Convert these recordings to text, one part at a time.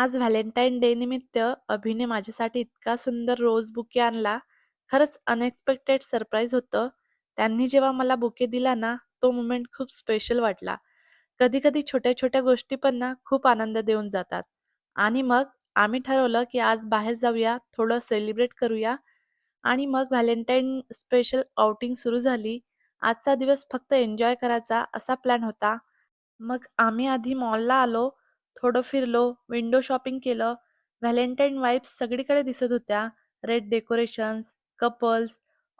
आज Valentine day निमित्त अभिने माझ्यासाठी इतका सुंदर रोज बुके आणला. खरंच अनएक्सपेक्टेड सरप्राईज होतं. त्यांनी जेव्हा मला बुके दिला ना, तो मोमेंट खूप स्पेशल वाटला. कधी-कधी छोट्या-छोट्या गोष्टी पण ना खूप आनंद देऊन जातात. आणि मग आम्ही ठरवलं, की आज बाहेर जाऊया, थोडं सेलिब्रेट करूया आणि मग व्हॅलेंटाईन स्पेशल आउटिंग सुरू झाली. आजचा दिवस फक्त एन्जॉय करायचा असा प्लॅन होता. मग आम्ही आधी मॉलला आलो, थोडं फिरलो, विंडो शॉपिंग केलं. व्हॅलेंटाईन वाइब्स सगळीकडे दिसत होत्या. रेड डेकोरेशन्स, कपल्स,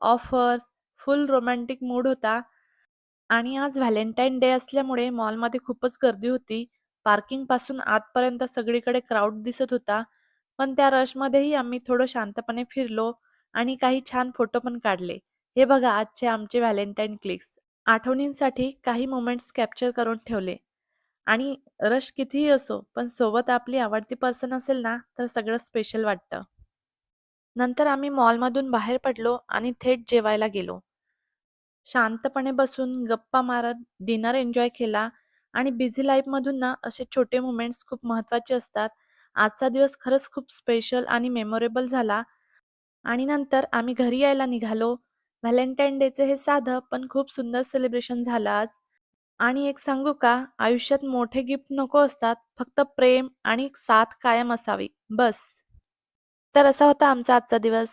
ऑफर्स, फुल रोमॅन्टिक मूड होता. आणि आज व्हॅलेंटाईन डे असल्यामुळे मॉलमध्ये खूपच गर्दी होती. पार्किंगपासून आतपर्यंत सगळीकडे क्राउड दिसत होता. पण त्या रशमध्येही आम्ही थोडं शांतपणे फिरलो आणि काही छान फोटो पण काढले. हे बघा आजचे आमचे व्हॅलेंटाईन क्लिक्स. आठवणींसाठी काही मोमेंट्स कॅप्चर करून ठेवले. आणि रश कितीही असो, पण सोबत आपली आवडती पर्सन असेल ना, तर सगळं स्पेशल वाटतं. नंतर आम्ही मॉलमधून बाहेर पडलो आणि थेट जेवायला गेलो. शांतपणे बसून गप्पा मारत डिनर एन्जॉय केला आणि बिझी लाईफमधून ना असे छोटे मोमेंट्स खूप महत्त्वाचे असतात. आजचा दिवस खरंच खूप स्पेशल आणि मेमोरेबल झाला आणि नंतर आम्ही घरी यायला निघालो. व्हॅलेंटाईन डेचे हे साधं पण खूप सुंदर सेलिब्रेशन झालं आज. आणि एक सांगू का, आयुष्यात मोठे गिफ्ट नको असतात, फक्त प्रेम आणि साथ कायम असावी, बस. तर असा होता आमचा आजचा दिवस.